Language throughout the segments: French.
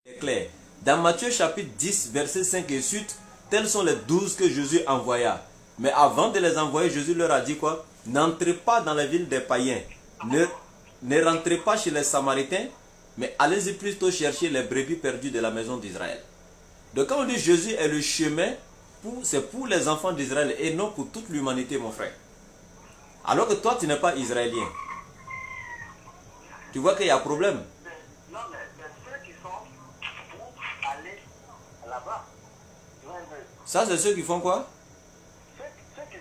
C'est clair. Dans Matthieu chapitre 10, verset 5 et suite, tels sont les 12 que Jésus envoya. Mais avant de les envoyer, Jésus leur a dit quoi? N'entrez pas dans la ville des païens. Ne rentrez pas chez les Samaritains, mais allez-y plutôt chercher les brebis perdues de la maison d'Israël. Donc quand on dit Jésus est le chemin, c'est pour les enfants d'Israël et non pour toute l'humanité, mon frère. Alors que toi, tu n'es pas israélien. Tu vois qu'il y a un problème. Non, mais ceux qui sont pour aller là-bas. Ça, c'est ceux qui font quoi? Ceux qui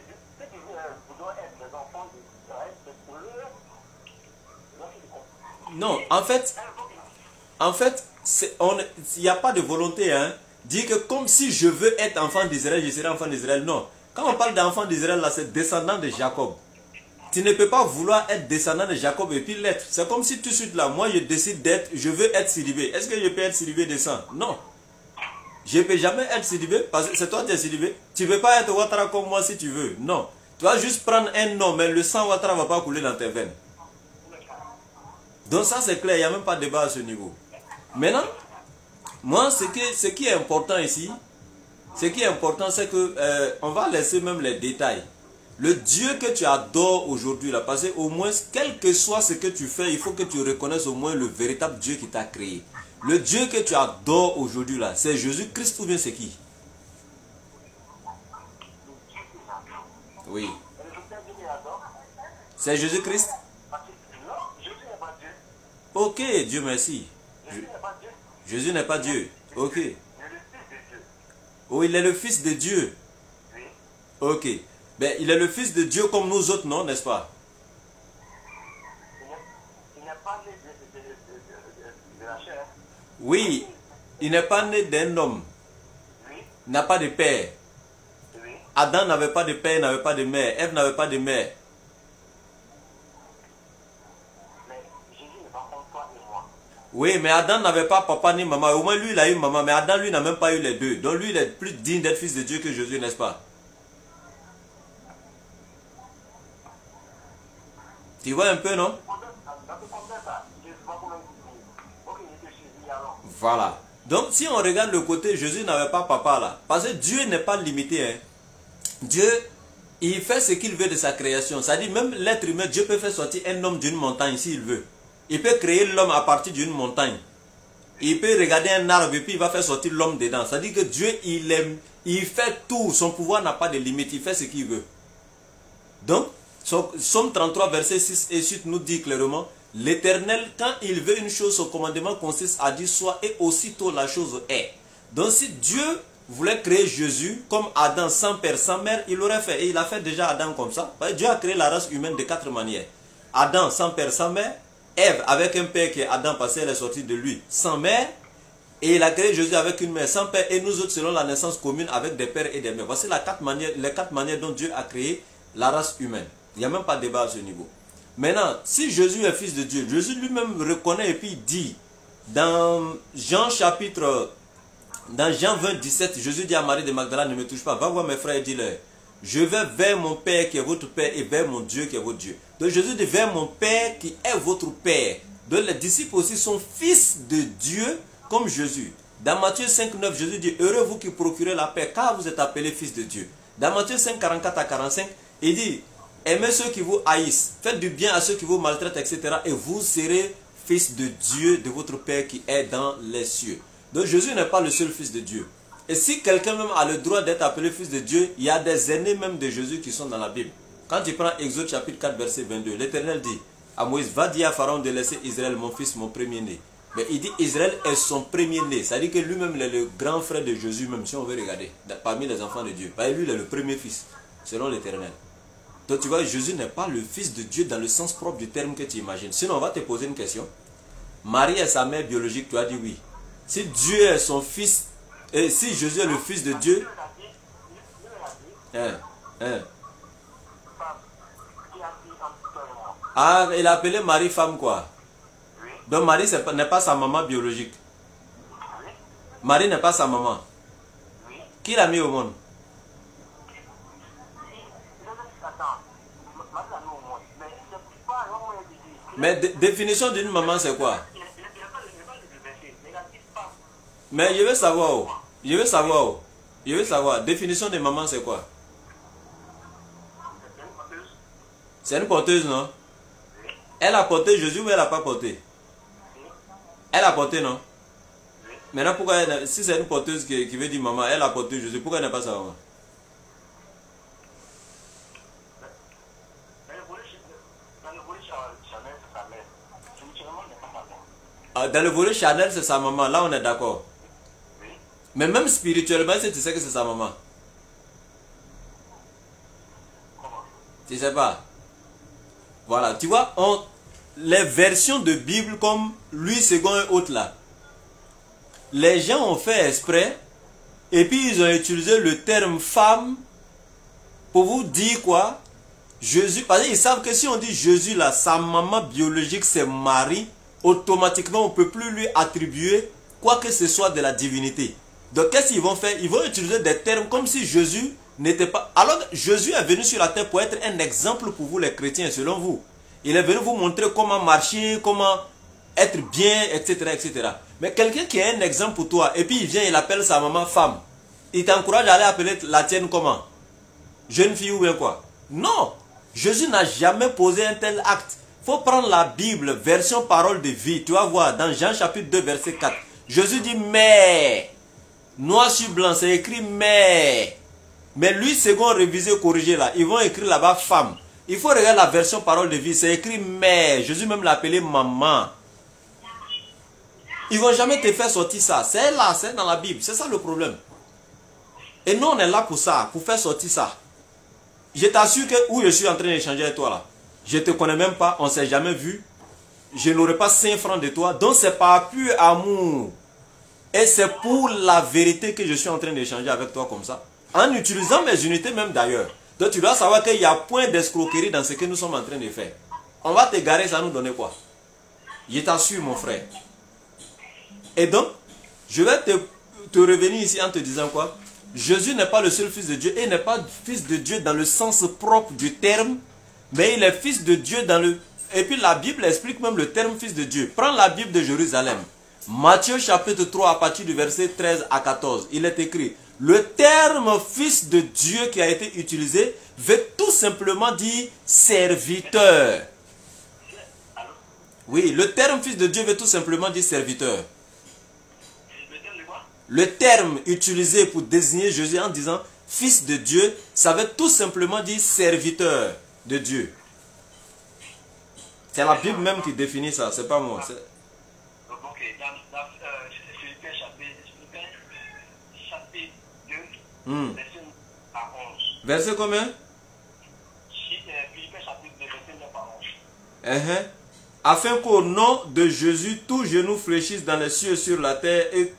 doivent être les enfants d'Israël, c'est pour eux. Non, en fait, il n'y a pas de volonté, hein. Dire que comme si je veux être enfant d'Israël, je serai enfant d'Israël. Non. Quand on parle d'enfant d'Israël, là, c'est descendant de Jacob. Tu ne peux pas vouloir être descendant de Jacob et puis l'être. C'est comme si tout de suite là, moi je décide d'être, je veux être Sidibé. Est-ce que je peux être Sidibé de sang? Non. Je ne peux jamais être Sidibé parce que c'est toi qui es Sidibé. Tu ne peux pas être Ouattara comme moi si tu veux. Non. Tu vas juste prendre un nom, mais le sang Ouattara ne va pas couler dans tes veines. Donc ça c'est clair, il n'y a même pas de débat à ce niveau. Maintenant, moi ce qui est important ici, c'est que on va laisser même les détails. Le Dieu que tu adores aujourd'hui, là, parce qu'au moins, quel que soit ce que tu fais, il faut que tu reconnaisses au moins le véritable Dieu qui t'a créé. Le Dieu que tu adores aujourd'hui, là, c'est Jésus-Christ ou bien c'est qui? Oui. C'est Jésus-Christ? Ok, Dieu merci. Jésus n'est pas Dieu. Ok. Oh, il est le Fils de Dieu. Ok. Ben, il est le Fils de Dieu comme nous autres, non, n'est-ce pas? Il n'est pas né de la chair. Oui, il n'est pas né d'un homme. Oui. Il n'a pas de père. Oui. Adam n'avait pas de père, n'avait pas de mère. Ève n'avait pas de mère. Mais Jésus n'est pas comme toi et moi. Oui, mais Adam n'avait pas papa ni maman. Au moins, lui, il a eu maman. Mais Adam, lui, n'a même pas eu les deux. Donc, lui, il est plus digne d'être fils de Dieu que Jésus, n'est-ce pas? Tu vois un peu, non? Voilà. Donc, si on regarde le côté, Jésus n'avait pas papa là. Parce que Dieu n'est pas limité. Hein. Dieu, il fait ce qu'il veut de sa création. C'est-à-dire, même l'être humain, Dieu peut faire sortir un homme d'une montagne s'il veut. Il peut créer l'homme à partir d'une montagne. Il peut regarder un arbre et puis il va faire sortir l'homme dedans. C'est-à-dire que Dieu, il fait tout. Son pouvoir n'a pas de limite. Il fait ce qu'il veut. Donc, Somme 33, verset 6 et suite nous dit clairement, l'Éternel, quand il veut une chose, son commandement consiste à dire soit et aussitôt la chose est. Donc si Dieu voulait créer Jésus comme Adam sans père, sans mère, il l'aurait fait. Et il a fait déjà Adam comme ça. Dieu a créé la race humaine de 4 manières. Adam sans père, sans mère. Ève avec un père qui est Adam parce qu'elle est sortie de lui sans mère. Et il a créé Jésus avec une mère sans père. Et nous autres selon la naissance commune avec des pères et des mères. Voici les 4 manières dont Dieu a créé la race humaine. Il n'y a même pas de débat à ce niveau. Maintenant, si Jésus est fils de Dieu, Jésus lui-même reconnaît et puis dit, dans Jean 20, 17, Jésus dit à Marie de Magdala, ne me touche pas, va voir mes frères et dis-leur, je vais vers mon Père qui est votre Père et vers mon Dieu qui est votre Dieu. Donc Jésus dit vers mon Père qui est votre Père. Donc les disciples aussi sont fils de Dieu comme Jésus. Dans Matthieu 5, 9, Jésus dit, heureux vous qui procurez la paix car vous êtes appelés fils de Dieu. Dans Matthieu 5, 44 à 45, il dit, aimez ceux qui vous haïssent, faites du bien à ceux qui vous maltraitent, etc. Et vous serez fils de Dieu, de votre Père qui est dans les cieux. Donc Jésus n'est pas le seul fils de Dieu. Et si quelqu'un même a le droit d'être appelé fils de Dieu, il y a des aînés même de Jésus qui sont dans la Bible. Quand tu prends Exode chapitre 4 verset 22, l'Éternel dit à Moïse, va dire à Pharaon de laisser Israël, mon fils, mon premier-né. Mais il dit Israël est son premier-né. C'est-à-dire que lui-même il est le grand frère de Jésus, même si on veut regarder, parmi les enfants de Dieu. Lui, il est le premier fils, selon l'Éternel. Donc tu vois, Jésus n'est pas le fils de Dieu dans le sens propre du terme que tu imagines. Sinon, on va te poser une question. Marie est sa mère biologique, tu as dit oui. Si Dieu est son fils, et si Jésus est le fils de Dieu... Ah, il a appelé Marie femme quoi? Donc Marie n'est pas sa maman biologique. Marie n'est pas sa maman. Qui l'a mis au monde? Mais définition d'une maman, c'est quoi? Mais je veux savoir. Oh. Je veux savoir. Oh. Je veux savoir. Définition de maman, c'est quoi? C'est une porteuse. C'est une porteuse, non? Oui. Elle a porté Jésus ou elle n'a pas porté? Oui. Elle a porté, non? Oui. Maintenant, pourquoi si c'est une porteuse qui veut dire maman, elle a porté Jésus, pourquoi elle n'est pas sa maman? Dans le volet Chanel, c'est sa mère. Spirituellement, elle n'est pas sa mère. Ah, dans le volet charnel, c'est sa maman. Là, on est d'accord. Oui. Mais même spirituellement, si tu sais que c'est sa maman. Comment? Tu sais pas. Voilà, tu vois, les versions de Bible comme Louis II et autres là, les gens ont fait exprès et puis ils ont utilisé le terme femme pour vous dire quoi? Jésus, parce qu'ils savent que si on dit Jésus là, sa maman biologique c'est Marie, automatiquement on ne peut plus lui attribuer quoi que ce soit de la divinité. Donc qu'est-ce qu'ils vont faire? Ils vont utiliser des termes comme si Jésus n'était pas... Alors Jésus est venu sur la terre pour être un exemple pour vous les chrétiens, selon vous. Il est venu vous montrer comment marcher, comment être bien, etc. etc. Mais quelqu'un qui est un exemple pour toi, et puis il vient, il appelle sa maman femme. Il t'encourage à aller appeler la tienne comment? Jeune fille ou bien quoi? Non! Jésus n'a jamais posé un tel acte. Il faut prendre la Bible, version parole de vie. Tu vas voir, dans Jean chapitre 2, verset 4. Jésus dit, mais, noir sur blanc, c'est écrit, mais. Mais lui, second révisé, corrigé là, ils vont écrire là-bas, femme. Il faut regarder la version parole de vie, c'est écrit, mais. Jésus même l'a appelé maman. Ils ne vont jamais te faire sortir ça. C'est là, c'est dans la Bible. C'est ça le problème. Et nous, on est là pour ça, pour faire sortir ça. Je t'assure que où je suis en train d'échanger avec toi là, je ne te connais même pas, on ne s'est jamais vu. Je n'aurai pas 5 francs de toi. Donc c'est par pur amour. Et c'est pour la vérité que je suis en train d'échanger avec toi comme ça. En utilisant mes unités même d'ailleurs. Donc tu dois savoir qu'il y a point d'escroquerie dans ce que nous sommes en train de faire. On va te garer, ça nous donner quoi? Je t'assure mon frère. Et donc, je vais te revenir ici en te disant quoi? Jésus n'est pas le seul fils de Dieu et n'est pas fils de Dieu dans le sens propre du terme, mais il est fils de Dieu dans le... Et puis la Bible explique même le terme fils de Dieu. Prends la Bible de Jérusalem. Matthieu chapitre 3 à partir du verset 13 à 14. Il est écrit, le terme fils de Dieu qui a été utilisé veut tout simplement dire serviteur. Oui, le terme fils de Dieu veut tout simplement dire serviteur. Le terme utilisé pour désigner Jésus en disant fils de Dieu, ça veut tout simplement dire serviteur de Dieu. C'est la Bible même qui définit ça, c'est pas moi. Ok, dans Philippiens chapitre 2, verset 9 à 11. Verset combien? Philippiens chapitre 2, verset 9 à 11. Afin qu'au nom de Jésus, tout genou fléchisse dans les cieux, sur la terre et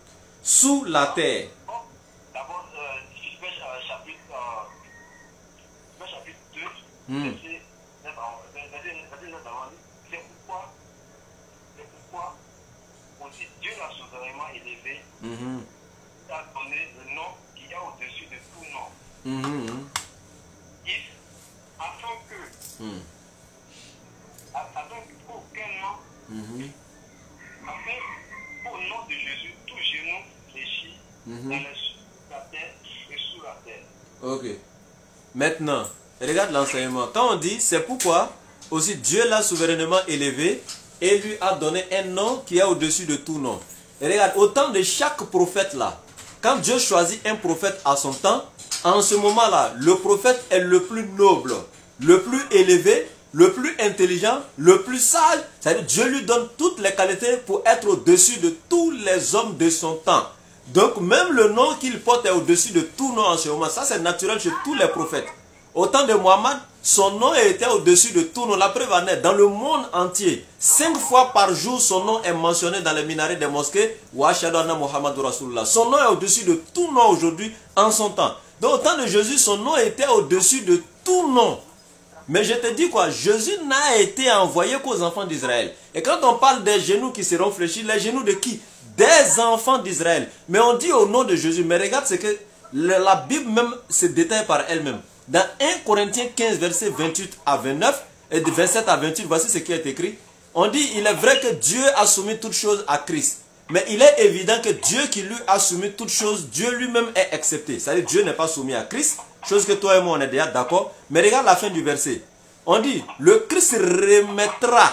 sous la terre. D'abord, Philippiens chapitre 2, verset 9 à 11. C'est pourquoi aussi Dieu l'a souverainement élevé, a donné le nom qui est au-dessus de tout nom. Afin qu'aucun nom, afin qu'au nom de Jésus, tout genou fléchit dans la terre et sous la terre. Ok. Maintenant, regarde l'enseignement. Quand on dit, c'est pourquoi aussi Dieu l'a souverainement élevé et lui a donné un nom qui est au-dessus de tout nom. Et regarde, au temps de chaque prophète là, quand Dieu choisit un prophète à son temps, en ce moment-là, le prophète est le plus noble, le plus élevé, le plus intelligent, le plus sage. C'est-à-dire Dieu lui donne toutes les qualités pour être au-dessus de tous les hommes de son temps. Donc même le nom qu'il porte est au-dessus de tout nom en ce moment. Ça c'est naturel chez tous les prophètes. Au temps de Mohammed, son nom était au-dessus de tout nom. La preuve en est, dans le monde entier, 5 fois par jour, son nom est mentionné dans les minarets des mosquées. Wa ashhadu anna Muhammadur Rasulullah. Son nom est au-dessus de tout nom aujourd'hui en son temps. Donc au temps de Jésus, son nom était au-dessus de tout nom. Mais je te dis quoi, Jésus n'a été envoyé qu'aux enfants d'Israël. Et quand on parle des genoux qui seront fléchis, les genoux de qui? Des enfants d'Israël. Mais on dit au nom de Jésus. Mais regarde ce que la Bible même se détaille par elle-même. Dans 1 Corinthiens 15, versets 28 à 29 et de 27 à 28, voici ce qui est écrit. On dit, il est vrai que Dieu a soumis toutes choses à Christ. Mais il est évident que Dieu qui lui a soumis toutes choses, Dieu lui-même est accepté. C'est-à-dire Dieu n'est pas soumis à Christ, chose que toi et moi on est déjà d'accord. Mais regarde la fin du verset. On dit, le Christ remettra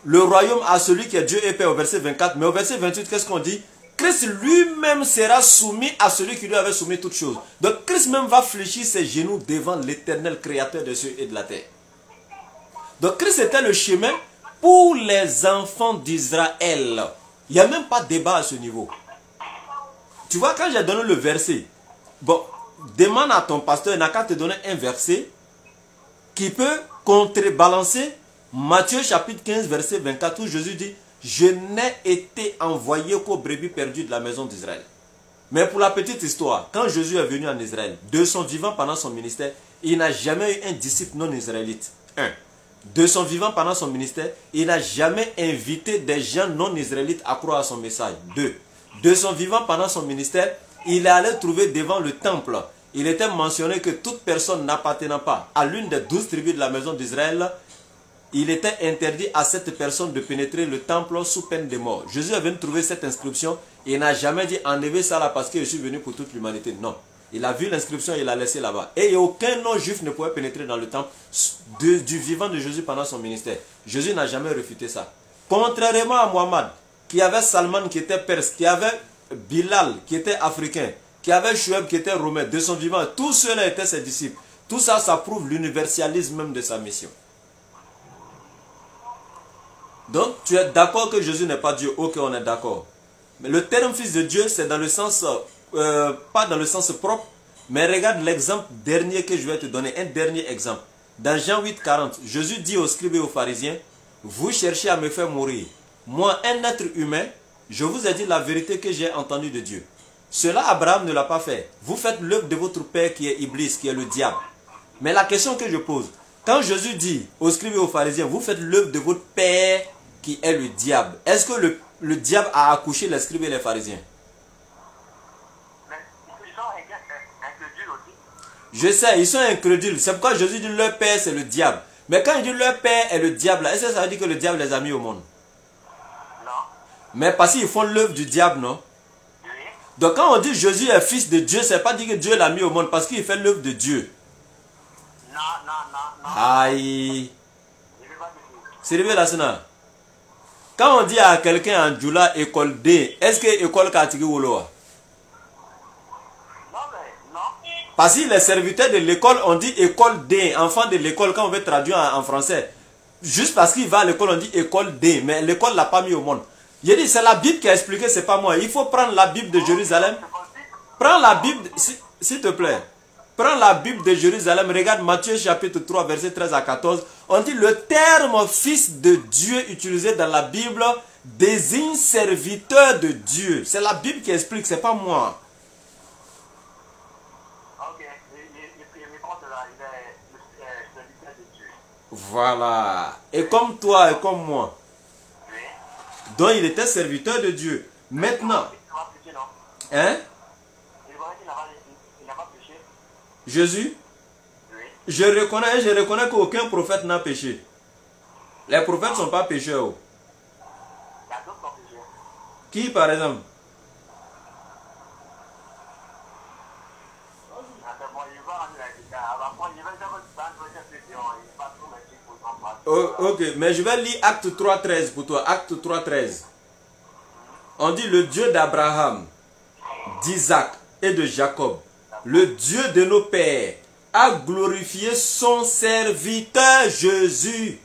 le royaume à celui qui est Dieu et Père au verset 24. Mais au verset 28, qu'est-ce qu'on dit? Christ lui-même sera soumis à celui qui lui avait soumis toutes choses. Donc Christ même va fléchir ses genoux devant l'éternel créateur des cieux et de la terre. Donc Christ était le chemin pour les enfants d'Israël. Il n'y a même pas de débat à ce niveau. Tu vois, quand j'ai donné le verset, bon, demande à ton pasteur, il n'a qu'à te donner un verset qui peut contrebalancer Matthieu chapitre 15, verset 24, où Jésus dit, je n'ai été envoyé qu'aux brebis perdues de la maison d'Israël. Mais pour la petite histoire, quand Jésus est venu en Israël, de son vivant pendant son ministère, il n'a jamais eu un disciple non israélite. 1. De son vivant pendant son ministère, il n'a jamais invité des gens non israélites à croire à son message. 2. De son vivant pendant son ministère, il est allé trouver devant le temple. Il était mentionné que toute personne n'appartenant pas à l'une des 12 tribus de la maison d'Israël, il était interdit à cette personne de pénétrer le temple sous peine de mort. Jésus est venu trouver cette inscription et il n'a jamais dit enlevez ça là parce que je suis venu pour toute l'humanité. Non. Il a vu l'inscription et il l'a laissé là-bas. Et aucun non-juif ne pouvait pénétrer dans le temple du vivant de Jésus pendant son ministère. Jésus n'a jamais refuté ça. Contrairement à Mohammed, qui avait Salman qui était perse, qui avait Bilal qui était africain, qui avait Chouaib qui était romain, de son vivant, tous ceux-là étaient ses disciples. Tout ça, ça prouve l'universalisme même de sa mission. Donc, tu es d'accord que Jésus n'est pas Dieu? Ok, on est d'accord. Mais le terme fils de Dieu, c'est dans le sens, pas dans le sens propre, mais regarde l'exemple dernier que je vais te donner, un dernier exemple. Dans Jean 8, 40, Jésus dit aux scribes et aux pharisiens, vous cherchez à me faire mourir. Moi, un être humain, je vous ai dit la vérité que j'ai entendue de Dieu. Cela, Abraham ne l'a pas fait. Vous faites l'œuvre de votre père qui est Iblis, qui est le diable. Mais la question que je pose, quand Jésus dit aux scribes et aux pharisiens, vous faites l'œuvre de votre père qui est le diable, est-ce que le diable a accouché les scribes et les pharisiens? Mais ils sont incrédules aussi. Je sais, ils sont incrédules. C'est pourquoi Jésus dit leur père c'est le diable. Mais quand il dit leur père est le diable, est-ce que ça veut dire que le diable les a mis au monde? Non. Mais parce qu'ils font l'œuvre du diable, non? Oui. Donc quand on dit Jésus est fils de Dieu, c'est pas dire que Dieu l'a mis au monde parce qu'il fait l'œuvre de Dieu. Non. Aïe. Je vais pas te dire. C'est révélé là, Sina. Quand on dit à quelqu'un en Djoula école D, est-ce que école Katigi Woloa? Non, mais non. Parce que les serviteurs de l'école, on dit école D, enfant de l'école, quand on veut traduire en français. Juste parce qu'il va à l'école, on dit école D, mais l'école ne l'a pas mis au monde. J'ai dit, c'est la Bible qui a expliqué, c'est pas moi. Il faut prendre la Bible de Jérusalem. Prends la Bible, s'il te plaît. Prends la Bible de Jérusalem, regarde Matthieu chapitre 3, verset 13 à 14. On dit le terme fils de Dieu utilisé dans la Bible désigne serviteur de Dieu. C'est la Bible qui explique, c'est pas moi. Ok, il compte là, il est serviteur de Dieu. Voilà. Et comme toi et comme moi. Oui. Donc il était serviteur de Dieu. Maintenant, Il va pécher, non? hein? Il n'a pas péché. Jésus, Oui. je reconnais qu'aucun prophète n'a péché. Les prophètes ne sont pas pécheurs. Il y a d'autres qui ont péché. Qui par exemple? Attends, bon, il va rendre la guitare. Avant, il va d'abord prendre une question. Il va tout mettre pour s'en passer. Oh, ok, mais je vais lire Acte 3.13 pour toi. Acte 3.13. On dit le Dieu d'Abraham, d'Isaac et de Jacob, le Dieu de nos pères, a glorifié son serviteur Jésus.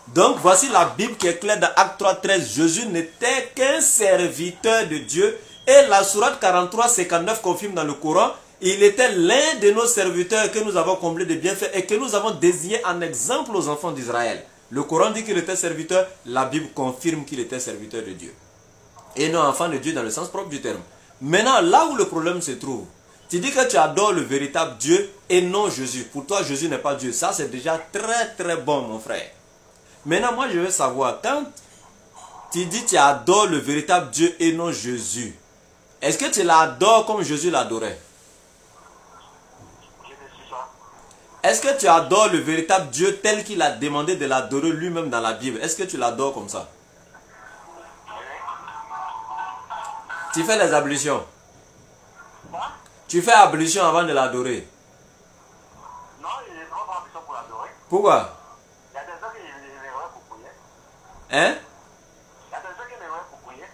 Donc voici la Bible qui est claire dans Acte 3.13. Jésus n'était qu'un serviteur de Dieu. Et la sourate 43.59 confirme dans le Coran, il était l'un de nos serviteurs que nous avons comblé de bienfaits et que nous avons désigné en exemple aux enfants d'Israël. Le Coran dit qu'il était serviteur, la Bible confirme qu'il était serviteur de Dieu. Et non enfant de Dieu dans le sens propre du terme. Maintenant, là où le problème se trouve, tu dis que tu adores le véritable Dieu et non Jésus. Pour toi, Jésus n'est pas Dieu. Ça, c'est déjà très très bon, mon frère. Maintenant, moi, je veux savoir, quand tu dis que tu adores le véritable Dieu et non Jésus, est-ce que tu l'adores comme Jésus l'adorait? Je ne suis pas. Est-ce que tu adores le véritable Dieu tel qu'il a demandé de l'adorer lui-même dans la Bible? Est-ce que tu l'adores comme ça? Tu fais les ablutions. Quoi? Tu fais ablution avant de l'adorer. Non, il est vraiment pas ablution pour l'adorer. Pourquoi? Il y a des gens qui l'aimerait pour prier. Hein? Il y a des gens qui l'aimerait pour prier.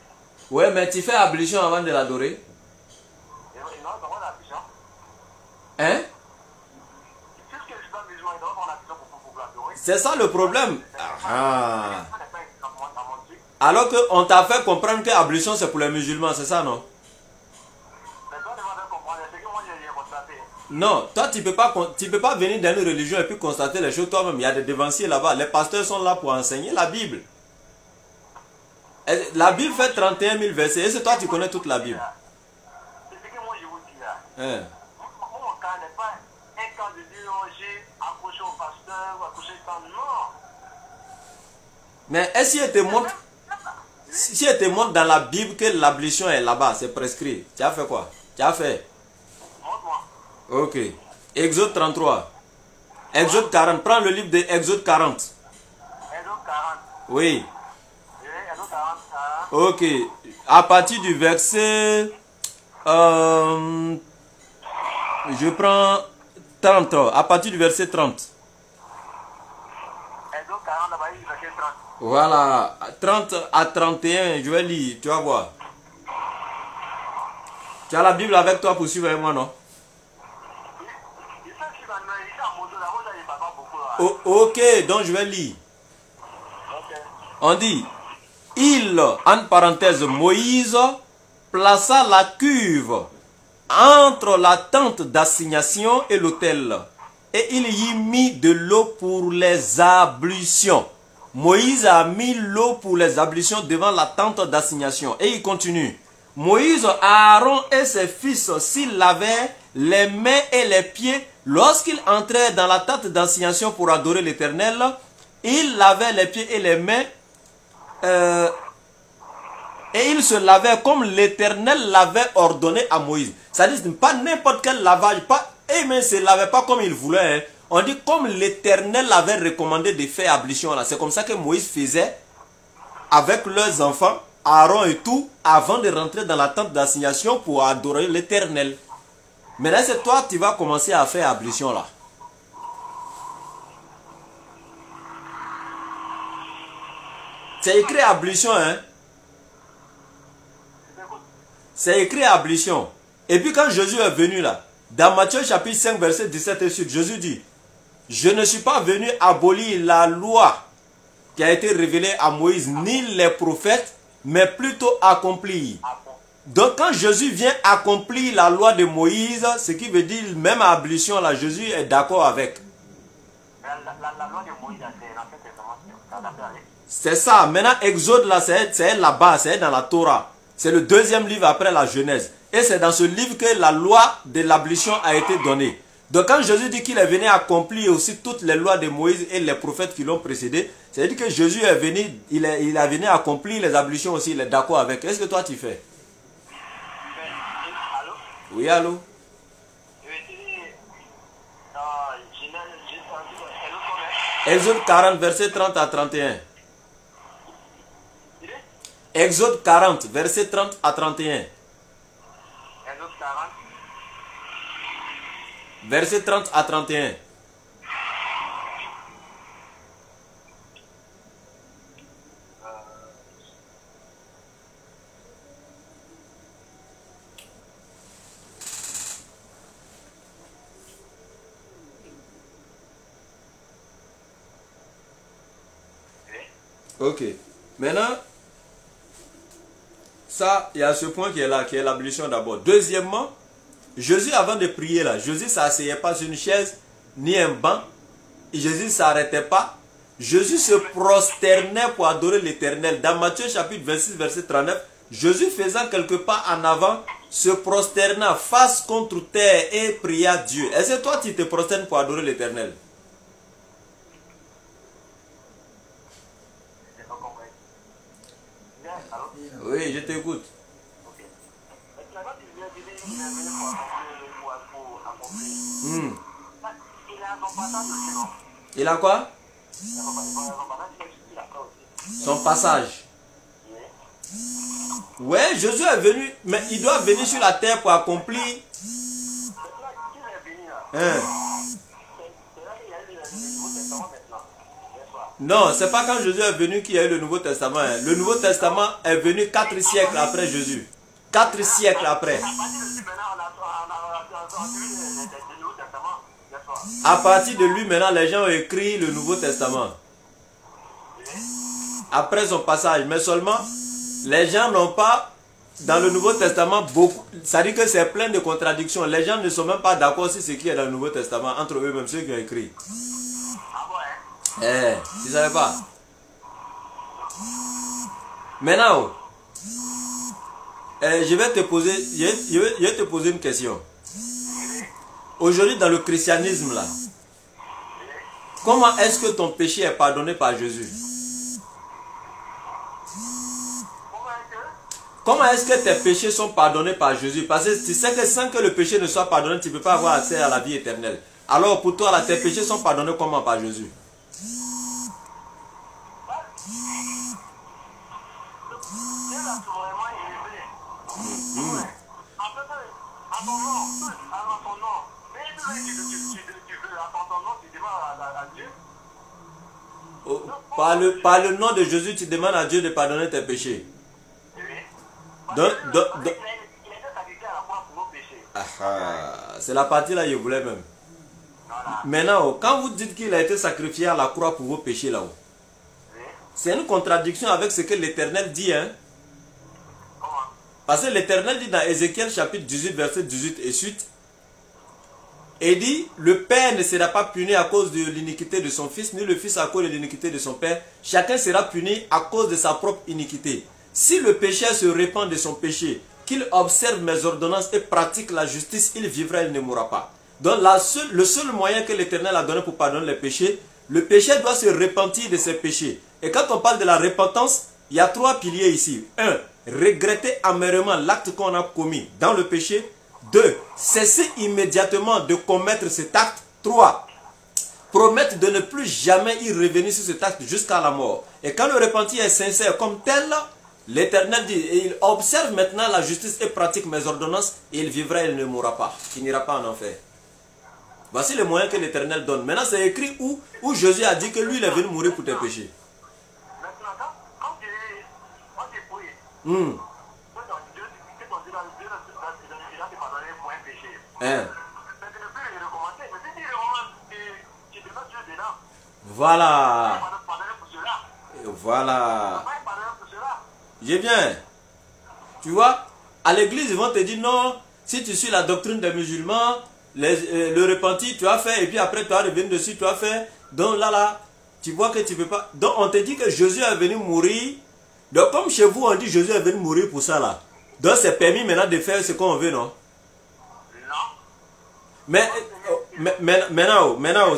Ouais, mais tu fais ablution avant de l'adorer. Et non, ils ont l'ablution. Hein? Puisque je suis pas musulman, ils ont l'ablution pour l'adorer. C'est ça le problème. Ah. Ça n'est pas exactement dans mon Dieu. Alors qu'on t'a fait comprendre que l'ablution c'est pour les musulmans, c'est ça, non? Mais toi, tu vas comprendre. C'est que moi, j'ai constaté. Non, toi tu peux pas venir dans une religion et puis constater les choses toi-même. Il y a des devanciers là-bas. Les pasteurs sont là pour enseigner la Bible. Et la Bible fait 31 000 versets. Et c'est toi tu connais toute la Bible. C'est ce que moi, je vous dis là. Hein? Mon cas n'est pas un cas de dire, oh, j'ai accroché au pasteur ou accroché au temps. Non. Mais est-ce si elle te montre dans la Bible que l'ablution est là-bas, c'est prescrit, tu as fait quoi? Tu as fait? Montre-moi. Ok. Exode 33. Exode 40. Prends le livre de Exode 40. Exode 40. Oui. Exode 40. Ok. À partir du verset... je prends 30. À partir du verset 30. Exode 40, là-bas, il verset 30. Voilà. 30 à 31, je vais lire. Tu vas voir. Tu as la Bible avec toi pour suivre avec moi, non? Oh, ok, donc je vais lire. On dit, en parenthèse, Moïse plaça la cuve entre la tente d'assignation et l'autel, et il y mit de l'eau pour les ablutions. Moïse a mis l'eau pour les ablutions devant la tente d'assignation. Et il continue. Moïse, Aaron et ses fils s'ils lavaient les mains et les pieds lorsqu'ils entraient dans la tente d'assignation pour adorer l'Éternel. Ils lavaient les pieds et les mains et ils se lavaient comme l'Éternel l'avait ordonné à Moïse. C'est-à-dire pas n'importe quel lavage, et mais ne se lavaient pas comme ils voulaient. Hein. On dit comme l'Éternel avait recommandé de faire ablution là. C'est comme ça que Moïse faisait avec leurs enfants, Aaron et tout, avant de rentrer dans la tente d'assignation pour adorer l'Éternel. Maintenant, c'est toi qui vas commencer à faire ablution là. C'est écrit ablution, hein? C'est écrit ablution. Et puis quand Jésus est venu là, dans Matthieu chapitre 5, verset 17 et suite, Jésus dit, je ne suis pas venu abolir la loi qui a été révélée à Moïse, ni les prophètes, mais plutôt accomplir. Donc quand Jésus vient accomplir la loi de Moïse, ce qui veut dire même ablution là, Jésus est d'accord avec. La loi de Moïse, c'est l'Ancien Testament. C'est ça. Maintenant, Exode là, c'est là-bas, c'est dans la Torah. C'est le deuxième livre après la Genèse. Et c'est dans ce livre que la loi de l'ablution a été donnée. Donc quand Jésus dit qu'il est venu accomplir aussi toutes les lois de Moïse et les prophètes qui l'ont précédé, c'est-à-dire que Jésus est venu, il est venu accomplir les ablutions aussi, il est d'accord avec. Est-ce que toi tu fais? Allô? Oui, allô? Exode 40, verset 30 à 31. Exode 40, verset 30 à 31. Exode 40. Verset 30 à 31. Ok. Maintenant, ça, il y a ce point qui est là, qui est l'ablution d'abord. Deuxièmement, Jésus, avant de prier là, Jésus ne s'asseyait pas sur une chaise, ni un banc. Jésus ne s'arrêtait pas. Jésus se prosternait pour adorer l'Éternel. Dans Matthieu chapitre 26, verset 39, Jésus faisant quelques pas en avant, se prosterna face contre terre et pria Dieu. Est-ce que toi, tu te prosternes pour adorer l'Éternel? Oui, je t'écoute. Il a quoi? Son passage. Ouais, Jésus est venu, mais il doit venir sur la terre pour accomplir. Maintenant, qu'il est venu là, Hein. c'est là qu'il y a eu le Nouveau Testament maintenant. N'est-ce pas? Non, c'est pas quand Jésus est venu qu'il y a eu le Nouveau Testament. Hein. Le Nouveau Testament est venu 4 siècles après Jésus. 4 siècles après. À partir de lui, maintenant, on a vu le Nouveau Testament. N'est-ce pas? À partir de lui, maintenant, les gens ont écrit le Nouveau Testament. Après son passage. Mais seulement, les gens n'ont pas, dans le Nouveau Testament, beaucoup. Ça dit que c'est plein de contradictions. Les gens ne sont même pas d'accord sur ce qui est dans le Nouveau Testament, entre eux-mêmes, ceux qui ont écrit. Ah bon, hein? Tu ne savais pas. Maintenant, je vais te poser une question. Aujourd'hui, dans le christianisme, là, comment est-ce que ton péché est pardonné par Jésus? Comment est-ce que tes péchés sont pardonnés par Jésus? Parce que tu sais que sans que le péché ne soit pardonné, tu ne peux pas avoir accès à la vie éternelle. Alors pour toi, là, tes péchés sont pardonnés comment par Jésus? Par le nom de Jésus, tu demandes à Dieu de pardonner tes péchés. C'est la partie là, je voulais même. Maintenant, quand vous dites qu'il a été sacrifié à la croix pour vos péchés là-haut, c'est une contradiction avec ce que l'Éternel dit. Hein? Parce que l'Éternel dit dans Ézéchiel chapitre 18, verset 18 et suite, et dit, le Père ne sera pas puni à cause de l'iniquité de son Fils, ni le Fils à cause de l'iniquité de son Père. Chacun sera puni à cause de sa propre iniquité. Si le pécheur se répand de son péché, qu'il observe mes ordonnances et pratique la justice, il vivra, il ne mourra pas. Donc le seul moyen que l'Éternel a donné pour pardonner les péchés, le pécheur doit se repentir de ses péchés. Et quand on parle de la repentance, il y a 3 piliers ici. 1. Regretter amèrement l'acte qu'on a commis dans le péché. 2. Cesser immédiatement de commettre cet acte. 3. Promettre de ne plus jamais y revenir sur cet acte jusqu'à la mort. Et quand le repentir est sincère comme tel, l'Éternel dit, et il observe maintenant la justice et pratique mes ordonnances, et il vivra et il ne mourra pas. Il n'ira pas en enfer. Voici les moyens que l'Éternel donne. Maintenant, c'est écrit où Jésus a dit que lui, il est venu mourir pour tes péchés. Maintenant, quand tu pries, Dieu te pardonne pour un péché. Mais tu ne peux le recommencer. Mais si tu recommences, tu te mets Dieu dedans. Voilà. Pardonner pour cela. Voilà. Pardonner pour cela. J'ai bien. Tu vois, à l'église, ils vont te dire non, si tu suis la doctrine des musulmans, le repenti, tu as fait, et puis après, tu as revenu dessus, tu as fait. Donc là, tu vois que tu ne peux pas. Donc on te dit que Jésus est venu mourir. Donc comme chez vous, on dit Jésus est venu mourir pour ça là. Donc c'est permis maintenant de faire ce qu'on veut, non? Non. Maintenant,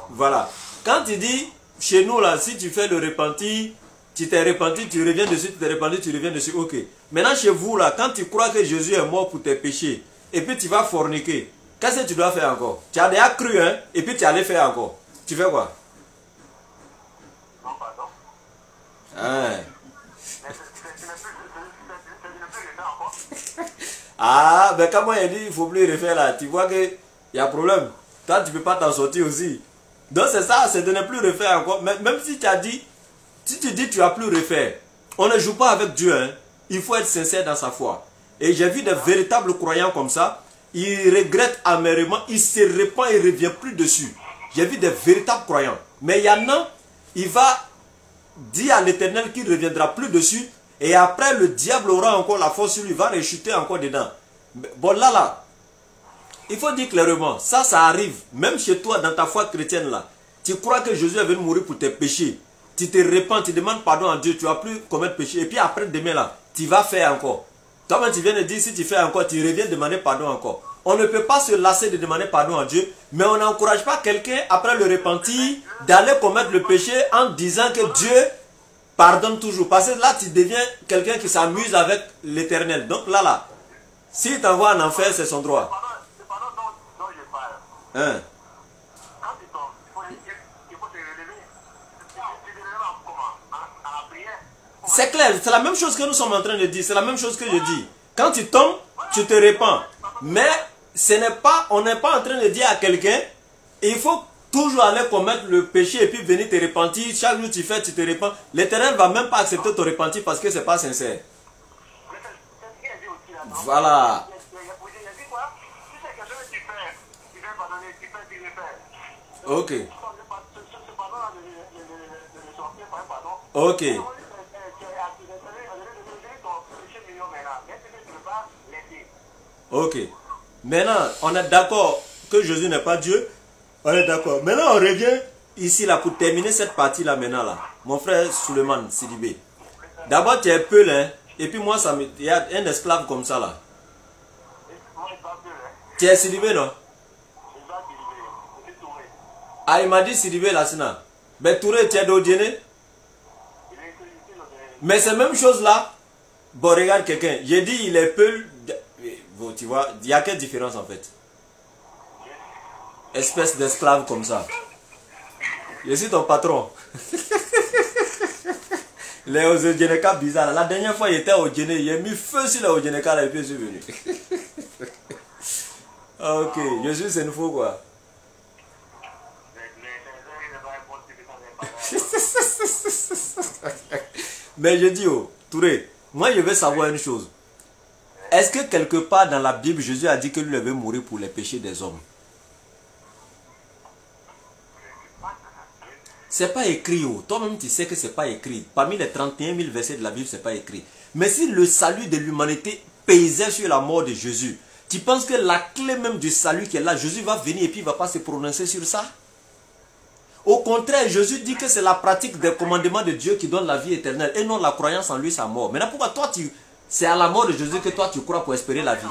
voilà. Quand tu dis, chez nous là, si tu fais le repenti, tu t'es repenti, tu reviens dessus, tu t'es repenti, tu reviens dessus, ok. Maintenant chez vous là, quand tu crois que Jésus est mort pour tes péchés, et puis tu vas forniquer, qu'est-ce que tu dois faire encore? Tu as déjà cru, hein, et puis tu allais faire encore. Tu fais quoi? Non, pardon. Hein. Ah, ben quand moi il dit il ne faut plus refaire là, tu vois qu'il y a problème. Toi tu ne peux pas t'en sortir aussi. Donc c'est ça, c'est de ne plus refaire encore. Même si tu as dit, si tu dis tu as plus refaire, on ne joue pas avec Dieu. Hein. Il faut être sincère dans sa foi. Et j'ai vu des véritables croyants comme ça, ils regrettent amèrement, ils se répandent, ils ne reviennent plus dessus. J'ai vu des véritables croyants. Mais il y en a, il va dire à l'Éternel qu'il ne reviendra plus dessus. Et après, le diable aura encore la force sur lui, il va rechuter encore dedans. Bon, là, il faut dire clairement, ça arrive. Même chez toi, dans ta foi chrétienne, là. Tu crois que Jésus est venu mourir pour tes péchés. Tu te répands, tu demandes pardon à Dieu, tu ne vas plus commettre péché. Et puis après, demain, là, tu vas faire encore. Toi-même, tu viens de dire, si tu fais encore, tu reviens demander pardon encore. On ne peut pas se lasser de demander pardon à Dieu, mais on n'encourage pas quelqu'un, après le repentir, d'aller commettre le péché en disant que Dieu pardonne toujours. Parce que là, tu deviens quelqu'un qui s'amuse avec l'Éternel. Donc là, s'il t'envoie en enfer, c'est son droit. C'est pardon dont je parle. Hein? Quand tu tombes, il faut te relever. Tu C'est clair, c'est la même chose que nous sommes en train de dire. C'est la même chose que je dis. Quand tu tombes, tu te répands. Mais ce n'est pas, on n'est pas en train de dire à quelqu'un, il faut toujours aller commettre le péché et puis venir te repentir. Chaque jour tu fais, tu te repens. L'Éternel ne va même pas accepter ton repentir parce que ce n'est pas sincère. Voilà. Ok. Ok. Ok. Maintenant, on est d'accord que Jésus n'est pas Dieu. On est d'accord. Maintenant, on revient ici là pour terminer cette partie-là maintenant là. Mon frère Suleiman Sidibé. D'abord, tu es Peul, hein. Et puis moi, il y a un esclave comme ça là. Tu es Sidibé, non? Ah, il m'a dit Sidibé là, Sina. Mais Touré, tu es d'Odjene? Mais c'est la même chose là. Bon, regarde quelqu'un. J'ai dit, il est Peul. Bon, tu vois, il y a quelle différence en fait? Espèce d'esclave comme ça. Je suis ton patron. Les Odjeneka bizarres. La dernière fois, il était au Djené. Il a mis feu sur les Odjeneka et puis je suis venu. Ok, je suis une faux quoi. Mais je dis, oh, Touré, moi je veux savoir une chose. Est-ce que quelque part dans la Bible, Jésus a dit que lui devait mourir pour les péchés des hommes? C'est pas écrit. Oh. Toi-même, tu sais que c'est pas écrit. Parmi les 31 000 versets de la Bible, c'est pas écrit. Mais si le salut de l'humanité pesait sur la mort de Jésus, tu penses que la clé même du salut qui est là, Jésus va venir et puis il ne va pas se prononcer sur ça? Au contraire, Jésus dit que c'est la pratique des commandements de Dieu qui donne la vie éternelle et non la croyance en lui, sa mort. Maintenant, pourquoi toi, c'est à la mort de Jésus que toi, tu crois pour espérer la vie?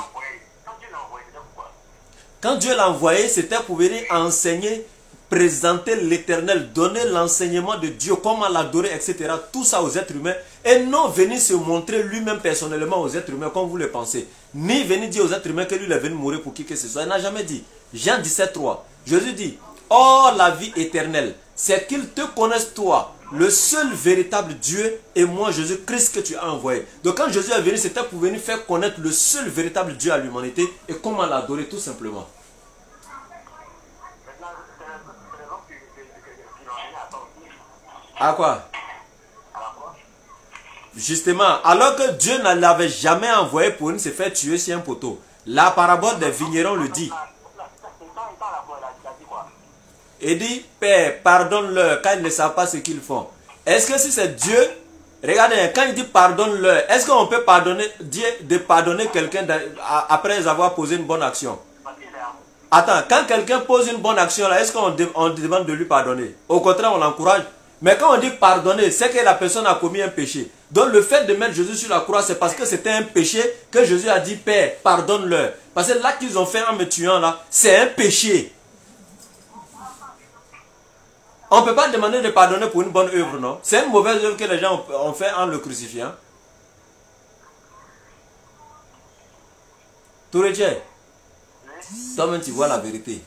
Quand Dieu l'a envoyé, c'était pour venir enseigner, présenter l'éternel, donner l'enseignement de Dieu, comment l'adorer, etc. Tout ça aux êtres humains. Et non venir se montrer lui-même personnellement aux êtres humains comme vous le pensez. Ni venir dire aux êtres humains que lui il est venu mourir pour qui que ce soit. Il n'a jamais dit. Jean 17,3. Jésus dit, oh la vie éternelle, c'est qu'ils te connaissent toi, le seul véritable Dieu et moi Jésus-Christ que tu as envoyé. Donc quand Jésus est venu, c'était pour venir faire connaître le seul véritable Dieu à l'humanité et comment l'adorer tout simplement. À quoi? Justement, alors que Dieu ne l'avait jamais envoyé pour ne se faire tuer sur un poteau. La parabole des vignerons le dit. Il dit, Père, pardonne-leur quand ils ne savent pas ce qu'ils font. Est-ce que si c'est Dieu, regardez, quand il dit pardonne-leur, est-ce qu'on peut pardonner, dire de pardonner quelqu'un après avoir posé une bonne action? Attends, quand quelqu'un pose une bonne action, est-ce qu'on demande de lui pardonner? Au contraire, on l'encourage. Mais quand on dit pardonner, c'est que la personne a commis un péché. Donc le fait de mettre Jésus sur la croix, c'est parce que c'était un péché que Jésus a dit, Père, pardonne-leur. Parce que l'acte qu'ils ont fait en me tuant là, c'est un péché. On ne peut pas demander de pardonner pour une bonne œuvre, non? C'est une mauvaise œuvre que les gens ont fait en le crucifiant. Tourétier, toi-même tu vois la vérité.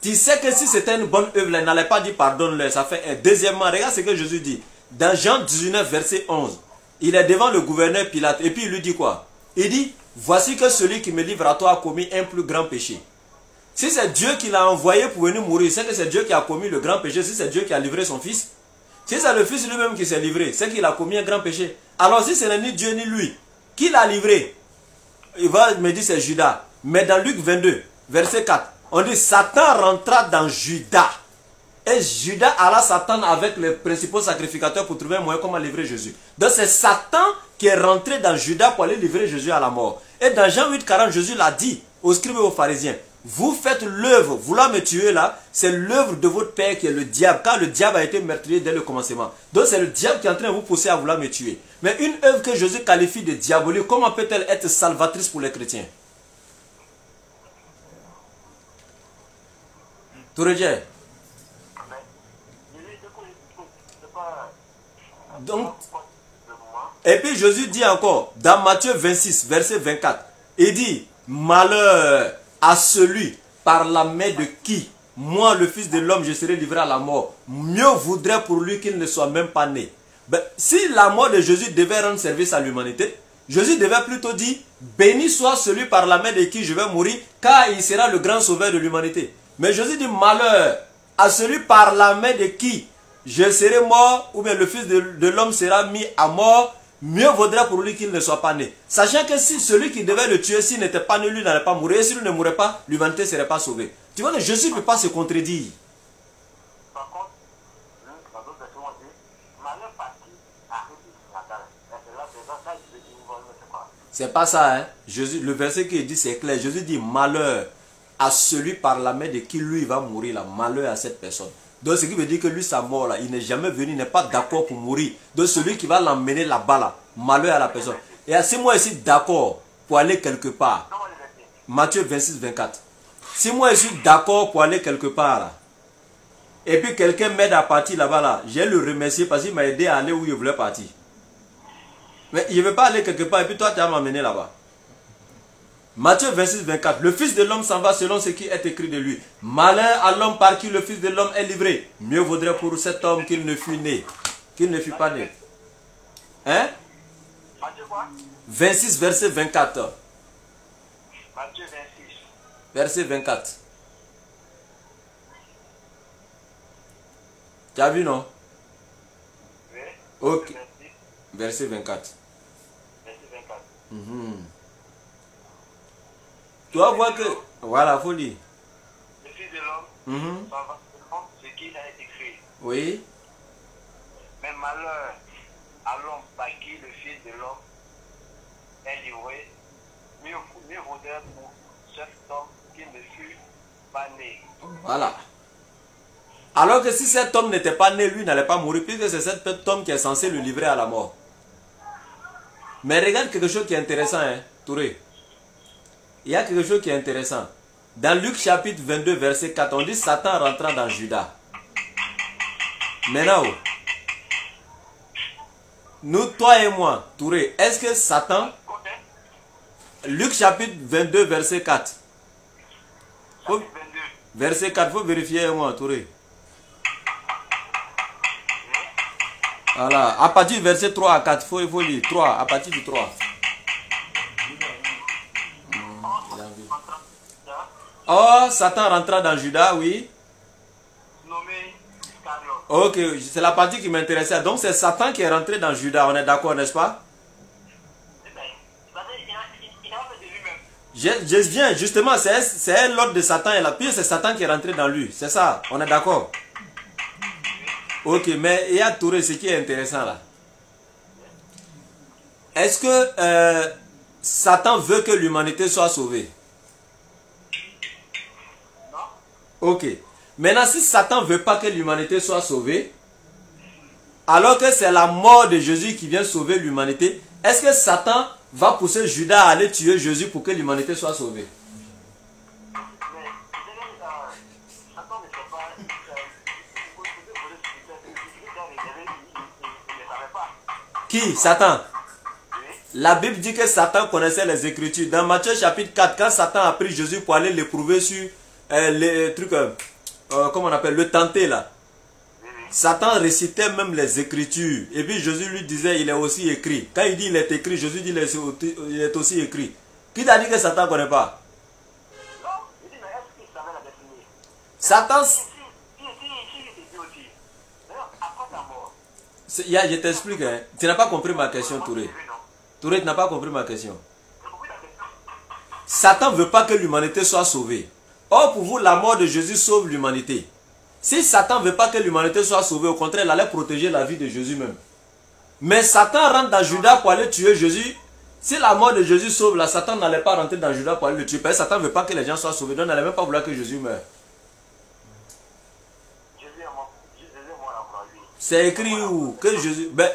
Tu sais que si c'était une bonne œuvre, elle n'allait pas dire pardonne-leur. Ça fait un. Deuxièmement, regarde ce que Jésus dit. Dans Jean 19, verset 11, il est devant le gouverneur Pilate. Et puis il lui dit quoi? Il dit, voici que celui qui me livre à toi a commis un plus grand péché. Si c'est Dieu qui l'a envoyé pour venir mourir, c'est que c'est Dieu qui a commis le grand péché. Si c'est Dieu qui a livré son fils. Si c'est le fils lui-même qui s'est livré, c'est qu'il a commis un grand péché. Alors si ce n'est ni Dieu ni lui, qui l'a livré? Il va me dire c'est Judas. Mais dans Luc 22, verset 4, on dit Satan rentra dans Judas. Et Judas alla s'attendre avec les principaux sacrificateurs pour trouver un moyen comment livrer Jésus. Donc c'est Satan qui est rentré dans Judas pour aller livrer Jésus à la mort. Et dans Jean 8, 40, Jésus l'a dit aux scribes et aux pharisiens. Vous faites l'œuvre, vouloir me tuer là, c'est l'œuvre de votre père qui est le diable. Car le diable a été meurtrier dès le commencement. Donc c'est le diable qui est en train de vous pousser à vouloir me tuer. Mais une œuvre que Jésus qualifie de diabolique, comment peut-elle être salvatrice pour les chrétiens? Tourédier. Donc, et puis Jésus dit encore, dans Matthieu 26, verset 24, il dit, malheur à celui par la main de qui moi, le Fils de l'homme, je serai livré à la mort. Mieux vaudrait pour lui qu'il ne soit même pas né. Ben, si la mort de Jésus devait rendre service à l'humanité, Jésus devait plutôt dire, béni soit celui par la main de qui je vais mourir, car il sera le grand sauveur de l'humanité. Mais Jésus dit, malheur à celui par la main de qui je serai mort, ou bien le Fils de l'homme sera mis à mort, mieux vaudrait pour lui qu'il ne soit pas né. Sachant que si celui qui devait le tuer, s'il n'était pas né, lui n'allait pas mourir. Et si lui ne mourait pas, l'humanité ne serait pas sauvée. Tu vois que Jésus ne peut pas se contredire. Par contre, dans d'autres versions, on dit, malheur par qui arrive Satan. C'est pas ça, hein. Jésus, le verset qui dit, c'est clair. Jésus dit, malheur à celui par la main de qui lui va mourir, là. Malheur à cette personne. Donc, ce qui veut dire que lui, sa mort, là, il n'est jamais venu, il n'est pas d'accord pour mourir. Donc, celui qui va l'emmener là-bas, là, malheur à la personne. Et si moi, je suis d'accord pour aller quelque part, Matthieu 26, 24. Si moi, je suis d'accord pour aller quelque part, là, et puis quelqu'un m'aide à partir là-bas, là, je vais le remercier parce qu'il m'a aidé à aller où il voulait partir. Mais il ne veut pas aller quelque part, et puis toi, tu vas m'emmener là-bas. Matthieu 26, 24. Le Fils de l'homme s'en va selon ce qui est écrit de lui. Malheur à l'homme par qui le Fils de l'homme est livré. Mieux vaudrait pour cet homme qu'il ne fût né. Qu'il ne fût pas né. Hein? Matthieu quoi? 26, verset 24. Matthieu 26. Verset 24. Tu as vu, non? Oui. Ok. Verset 24. Verset 24. Tu vas voir que... Voilà, il faut lire. Le Fils de l'homme s'en va selon ce qu'il a écrit. Oui. Mais malheur à l'homme par qui le Fils de l'homme est livré, mieux vaudrait pour cet homme qu'il ne fût pas né. Voilà. Alors que si cet homme n'était pas né, lui n'allait pas mourir, puisque c'est cet homme qui est censé le livrer à la mort. Mais regarde quelque chose qui est intéressant, hein, Touré. Il y a quelque chose qui est intéressant. Dans Luc chapitre 22, verset 4, on dit Satan rentrant dans Judas. Maintenant, nous, toi et moi, Touré, est-ce que Satan... Luc chapitre 22, verset 4. Verset 4, il faut vérifier moi, Touré. Voilà, à partir du verset 3 à 4, il faut lire. 3, à partir du 3. Oh, Satan rentra dans Judas, oui. Nommé Iscariot. Ok, c'est la partie qui m'intéressait. Donc c'est Satan qui est rentré dans Judas, on est d'accord, n'est-ce pas? Je viens, justement, c'est l'ordre de Satan et la pire, c'est Satan qui est rentré dans lui. C'est ça, on est d'accord? Ok, mais il y a Touré, ce qui est intéressant là. Est-ce que Satan veut que l'humanité soit sauvée? Non. Ok. Maintenant, si Satan ne veut pas que l'humanité soit sauvée, alors que c'est la mort de Jésus qui vient sauver l'humanité, est-ce que Satan va pousser Judas à aller tuer Jésus pour que l'humanité soit sauvée? Qui? Satan. La Bible dit que Satan connaissait les Écritures. Dans Matthieu chapitre 4, quand Satan a pris Jésus pour aller l'éprouver sur les trucs, comment on appelle, le tenter là. Satan récitait même les Écritures. Et puis Jésus lui disait, il est aussi écrit. Quand il dit il est écrit, Jésus dit il est aussi écrit. Qui t'a dit que Satan ne connaît pas? Non, il dit, mais est-ce qu'il savait la définir? Satan... Je t'explique, hein. Tu n'as pas compris ma question, Touré. Touré, tu n'as pas compris ma question. Satan ne veut pas que l'humanité soit sauvée. Or, pour vous, la mort de Jésus sauve l'humanité. Si Satan ne veut pas que l'humanité soit sauvée, au contraire, il allait protéger la vie de Jésus même. Mais Satan rentre dans Judas pour aller tuer Jésus. Si la mort de Jésus sauve, là, Satan n'allait pas rentrer dans Judas pour aller le tuer. Parce que Satan ne veut pas que les gens soient sauvés. Donc, il n'allait même pas vouloir que Jésus meure. C'est écrit où? Que Jésus... Ben,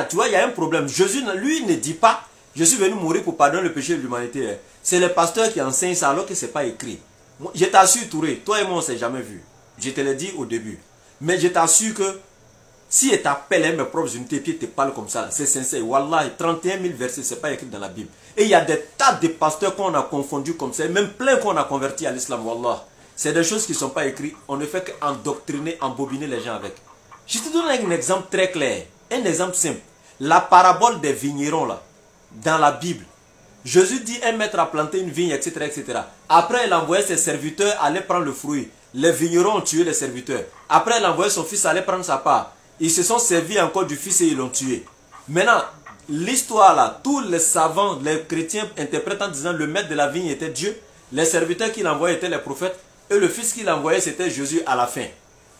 tu vois, il y a un problème. Jésus, lui, ne dit pas, je suis venu mourir pour pardonner le péché de l'humanité. Hein. C'est les pasteurs qui enseignent ça alors que ce n'est pas écrit. Je t'assure, Touré, toi et moi, on ne s'est jamais vu. Je te l'ai dit au début. Mais je t'assure que si il t'appelle mes propres unités et puis il te parle comme ça, c'est sincère. Wallah, 31 000 versets, ce n'est pas écrit dans la Bible. Et il y a des tas de pasteurs qu'on a confondus comme ça, et même plein qu'on a convertis à l'islam, Wallah. c'est des choses qui ne sont pas écrites. On ne fait qu'endoctriner, embobiner les gens avec. Je te donne un exemple très clair. Un exemple simple. La parabole des vignerons là, dans la Bible. Jésus dit un maître a planté une vigne, etc., etc. Après, il envoyait ses serviteurs aller prendre le fruit. Les vignerons ont tué les serviteurs. Après, il envoyait son fils aller prendre sa part. Ils se sont servis encore du fils et ils l'ont tué. Maintenant, l'histoire là, tous les savants, les chrétiens interprètent en disant le maître de la vigne était Dieu. Les serviteurs qu'il envoyait étaient les prophètes. Et le fils qu'il envoyait, c'était Jésus à la fin.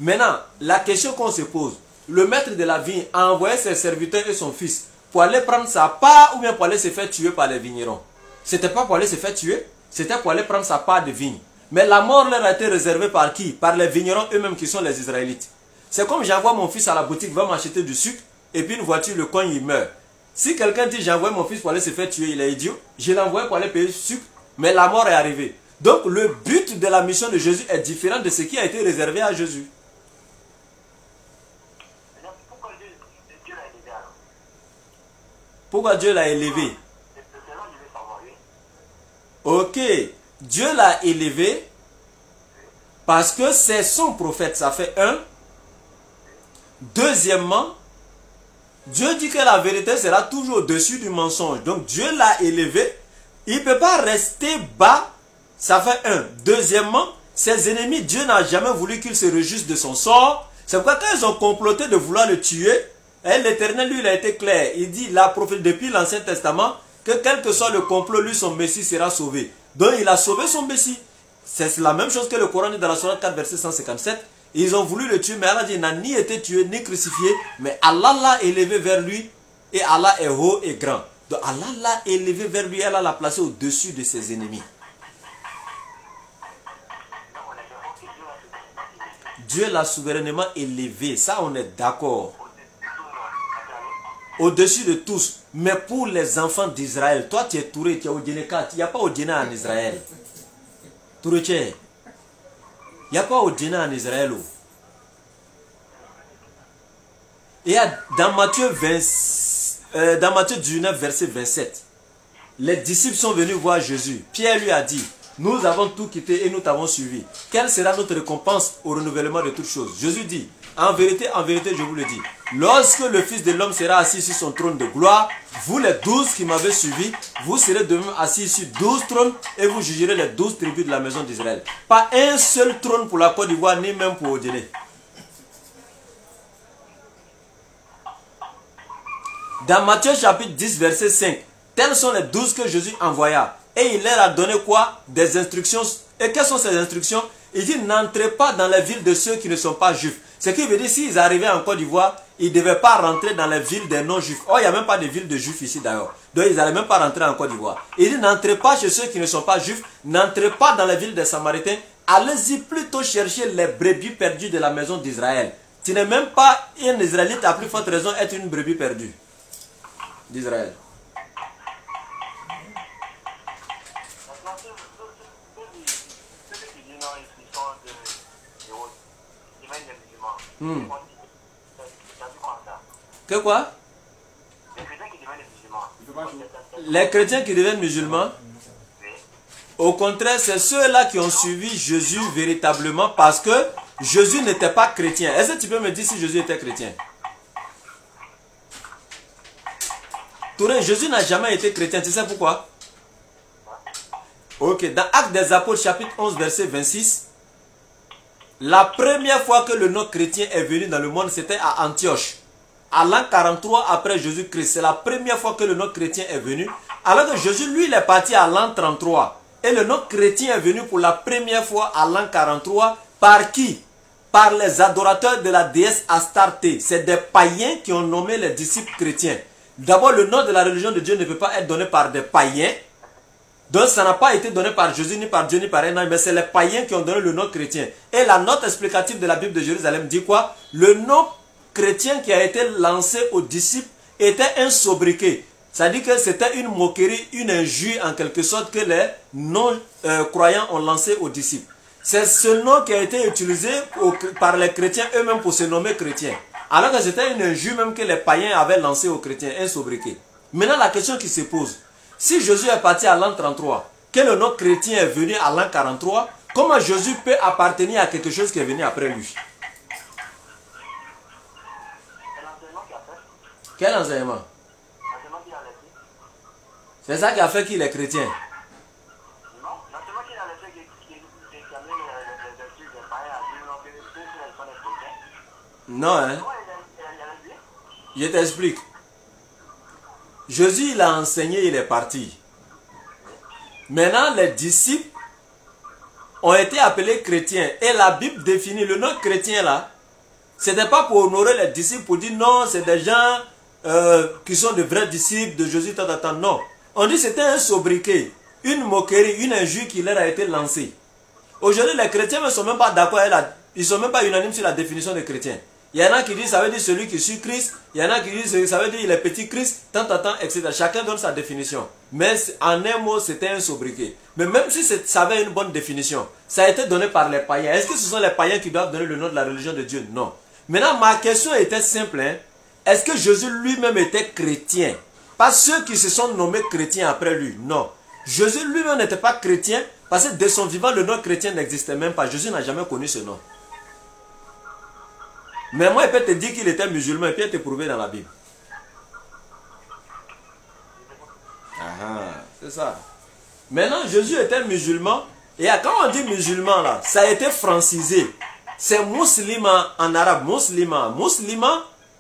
Maintenant, la question qu'on se pose, le maître de la vigne a envoyé ses serviteurs et son fils pour aller prendre sa part ou bien pour aller se faire tuer par les vignerons. C'était pas pour aller se faire tuer, c'était pour aller prendre sa part de vigne. Mais la mort leur a été réservée par qui? Par les vignerons eux-mêmes qui sont les Israélites. C'est comme j'envoie mon fils à la boutique, va m'acheter du sucre et puis une voiture, le coin il meurt. Si quelqu'un dit j'envoie mon fils pour aller se faire tuer, il est idiot. Je l'envoie pour aller payer le sucre, mais la mort est arrivée. Donc le but de la mission de Jésus est différent de ce qui a été réservé à Jésus. Pourquoi Dieu l'a élevé? Ok, Dieu l'a élevé parce que c'est son prophète, ça fait un. Deuxièmement, Dieu dit que la vérité sera toujours au-dessus du mensonge. Donc Dieu l'a élevé, il ne peut pas rester bas, ça fait un. Deuxièmement, ses ennemis, Dieu n'a jamais voulu qu'ils se réjouissent de son sort. C'est pourquoi quand ils ont comploté de vouloir le tuer, l'Éternel, lui, il a été clair. Il dit, depuis l'Ancien Testament, que quel que soit le complot, lui, son Messie sera sauvé. Donc, il a sauvé son Messie. C'est la même chose que le Coran dit dans la Sourate 4, verset 157. Ils ont voulu le tuer, mais Allah dit, il n'a ni été tué, ni crucifié, mais Allah l'a élevé vers lui, et Allah est haut et grand. Donc, Allah l'a élevé vers lui, Allah l'a placé au-dessus de ses ennemis. Dieu l'a souverainement élevé, ça on est d'accord. Au-dessus de tous. Mais pour les enfants d'Israël, toi tu es Touré, tu es Odjeneka, il n'y a pas Odjena en Israël. Touré, il n'y a pas Odjena en Israël. Et dans Matthieu 19, verset 27, les disciples sont venus voir Jésus. Pierre lui a dit, nous avons tout quitté et nous t'avons suivi. Quelle sera notre récompense au renouvellement de toutes choses? Jésus dit, en vérité, je vous le dis, lorsque le Fils de l'homme sera assis sur son trône de gloire, vous les 12 qui m'avez suivi, vous serez de même assis sur 12 trônes et vous jugerez les 12 tribus de la maison d'Israël. Pas un seul trône pour la Côte d'Ivoire, ni même pour Odjené. Dans Matthieu chapitre 10, verset 5, tels sont les 12 que Jésus envoya. Et il leur a donné quoi? Des instructions. Et quelles sont ces instructions? Il dit, n'entrez pas dans les villes de ceux qui ne sont pas juifs. Ce qui veut dire, s'ils arrivaient en Côte d'Ivoire, ils ne devaient pas rentrer dans les villes des non-juifs. Oh, il n'y a même pas de villes de juifs ici d'ailleurs. Donc, ils n'allaient même pas rentrer en Côte d'Ivoire. Il dit, n'entrez pas chez ceux qui ne sont pas juifs. N'entrez pas dans les villes des Samaritains. Allez-y plutôt chercher les brebis perdues de la maison d'Israël. Tu n'es même pas un Israélite, à plus forte raison, être une brebis perdue d'Israël. Que quoi? Les chrétiens qui deviennent musulmans. Au contraire, c'est ceux-là qui ont suivi Jésus véritablement parce que Jésus n'était pas chrétien. Est-ce que tu peux me dire si Jésus était chrétien? Touré, Jésus n'a jamais été chrétien. Tu sais pourquoi? Ok, dans Actes des Apôtres chapitre 11 verset 26, la première fois que le nom chrétien est venu dans le monde, c'était à Antioche. À l'an 43 après Jésus-Christ, c'est la première fois que le nom chrétien est venu. Alors que Jésus, lui, il est parti à l'an 33. Et le nom chrétien est venu pour la première fois à l'an 43. Par qui? Par les adorateurs de la déesse Astarté. C'est des païens qui ont nommé les disciples chrétiens. D'abord, le nom de la religion de Dieu ne peut pas être donné par des païens. Donc ça n'a pas été donné par Jésus, ni par Dieu, ni par un ange, mais c'est les païens qui ont donné le nom chrétien. Et la note explicative de la Bible de Jérusalem dit quoi? Le nom chrétien qui a été lancé aux disciples était un sobriquet. C'est-à-dire que c'était une moquerie, une injure en quelque sorte que les non-croyants ont lancé aux disciples. C'est ce nom qui a été utilisé par les chrétiens eux-mêmes pour se nommer chrétiens. Alors que c'était une injure même que les païens avaient lancé aux chrétiens, un sobriquet. Maintenant la question qui se pose, si Jésus est parti à l'an 33, que le nom chrétien est venu à l'an 43, Comment Jésus peut appartenir à quelque chose qui est venu après lui? C'est l'enseignement qui a fait. Quel enseignement? L'enseignement qu'il a laissé. C'est ça qui a fait qu'il est chrétien. Non, l'enseignement qu'il a laissé qui amène les trucs des païens à dire non, que ceux qui sont des chrétiens. Non, hein? Comment il a dit? Je t'explique. Jésus, il a enseigné, il est parti. Maintenant, les disciples ont été appelés chrétiens. Et la Bible définit le nom chrétien là. Ce n'était pas pour honorer les disciples, pour dire non, c'est des gens qui sont de vrais disciples de Jésus. Non. On dit que c'était un sobriquet, une moquerie, une injure qui leur a été lancée. Aujourd'hui, les chrétiens ne sont même pas d'accord, ils ne sont même pas unanimes sur la définition des chrétiens. Il y en a qui disent ça veut dire celui qui suit Christ, il y en a qui disent ça veut dire les petits Christ, etc. Chacun donne sa définition. Mais en un mot, c'était un sobriquet. Mais même si ça avait une bonne définition, ça a été donné par les païens. Est-ce que ce sont les païens qui doivent donner le nom de la religion de Dieu? Non. Maintenant, ma question était simple. Hein? Est-ce que Jésus lui-même était chrétien? Pas ceux qui se sont nommés chrétiens après lui. Non. Jésus lui-même n'était pas chrétien parce que de son vivant, le nom chrétien n'existait même pas. Jésus n'a jamais connu ce nom. Mais moi, il peut te dire qu'il était musulman et puis il te prouver dans la Bible. C'est ça. Maintenant, Jésus était musulman. Et quand on dit musulman, là, ça a été francisé. C'est musulman en arabe. Musulman,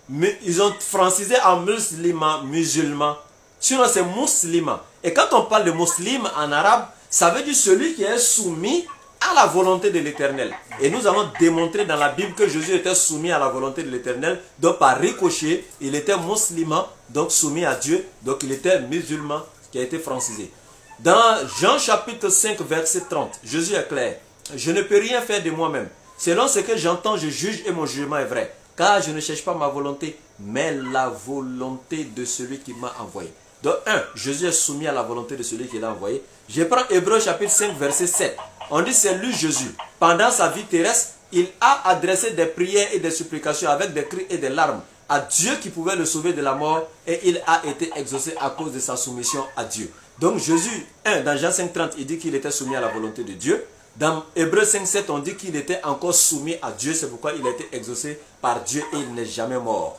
ils ont francisé en musulman. Sinon, c'est musulman. Et quand on parle de musulman en arabe, ça veut dire celui qui est soumis à la volonté de l'Éternel. Et nous avons démontré dans la Bible que Jésus était soumis à la volonté de l'Éternel. Donc par ricochet, il était musulman, donc soumis à Dieu. Donc il était musulman, qui a été francisé. Dans Jean chapitre 5, verset 30, Jésus est clair. Je ne peux rien faire de moi-même. Selon ce que j'entends, je juge et mon jugement est vrai. Car je ne cherche pas ma volonté, mais la volonté de celui qui m'a envoyé. Donc Jésus est soumis à la volonté de celui qui l'a envoyé. Je prends Hébreux chapitre 5, verset 7. On dit c'est lui Jésus. Pendant sa vie terrestre, il a adressé des prières et des supplications avec des cris et des larmes à Dieu qui pouvait le sauver de la mort et il a été exaucé à cause de sa soumission à Dieu. Donc Jésus, dans Jean 5, 30, il dit qu'il était soumis à la volonté de Dieu. Dans Hébreux 5, 7, on dit qu'il était encore soumis à Dieu. C'est pourquoi il a été exaucé par Dieu et il n'est jamais mort.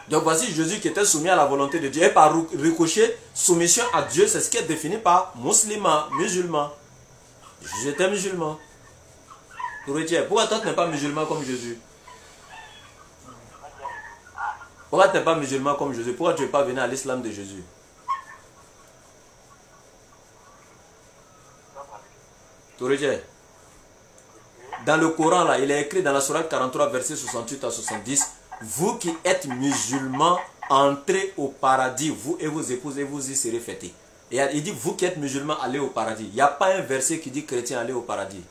Donc voici Jésus qui était soumis à la volonté de Dieu. Et par ricochet, soumission à Dieu, c'est ce qui est défini par musulman. J'étais musulman. Pourquoi toi tu n'es pas musulman comme Jésus? Pourquoi tu n'es pas musulman comme Jésus? Pourquoi tu n'es pas venu à l'islam de Jésus? Dans le Coran, là, il est écrit dans la sourate 43, verset 68 à 70. Vous qui êtes musulmans, entrez au paradis, vous et vos épouses, et vous y serez fêtés. Et il dit, vous qui êtes musulmans, allez au paradis. Il n'y a pas un verset qui dit chrétien, allez au paradis.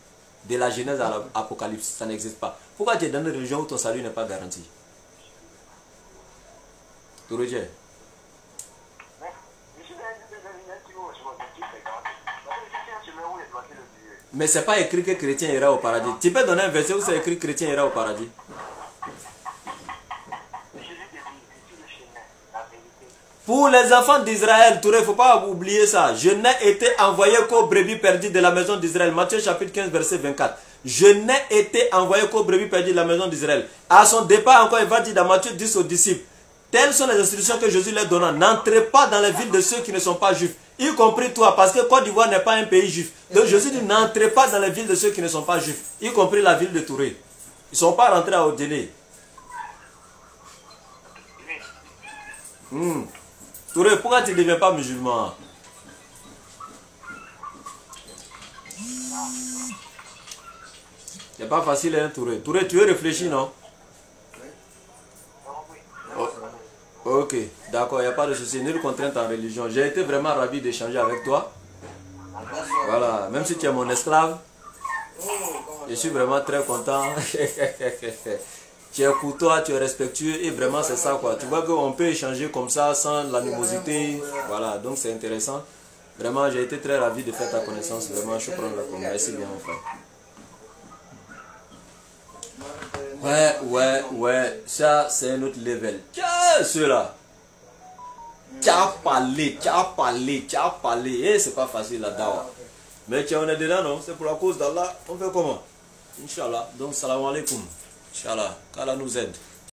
De la Genèse à l'Apocalypse, ça n'existe pas. Pourquoi tu es dans une religion où ton salut n'est pas garanti? Mais ce n'est pas écrit que chrétien ira au paradis. Tu peux donner un verset où c'est écrit chrétien ira au paradis? Pour les enfants d'Israël, il ne faut pas oublier ça. Je n'ai été envoyé qu'aux brebis perdues de la maison d'Israël. Matthieu chapitre 15, verset 24. Je n'ai été envoyé qu'aux brebis perdues de la maison d'Israël. À son départ encore, il va dire dans Matthieu 10 aux disciples. Telles sont les instructions que Jésus leur donna. N'entrez pas dans les villes de ceux qui ne sont pas juifs. Y compris toi, parce que Côte d'Ivoire n'est pas un pays juif. Donc Jésus dit, n'entrez pas dans les villes de ceux qui ne sont pas juifs. Y compris la ville de Touré. Ils ne sont pas rentrés à Odélé. Touré, pourquoi tu ne deviens pas musulman? C'est pas facile, hein, Touré. Touré, tu es réfléchi, non? Oh. Ok, d'accord, il n'y a pas de souci. Nulle contrainte en religion. J'ai été vraiment ravi d'échanger avec toi. Voilà, même si tu es mon esclave, je suis vraiment très content. Tu es courtois, tu es respectueux et vraiment c'est ça quoi. Tu vois qu'on peut échanger comme ça sans l'animosité. Voilà, donc c'est intéressant. Vraiment, j'ai été très ravi de faire ta connaissance. Vraiment, je prends la connaissance. Merci bien mon frère. Ouais, ça c'est un autre level. Tiens, ceux-là. Tu as parlé, tu as parlé, tu as parlé. Et c'est pas facile la dawa. Mais on est dedans, non? C'est pour la cause d'Allah. On fait comment? Inch'Allah. Donc, salam alaikum. Inch'Allah. Qu'Allah nous aide.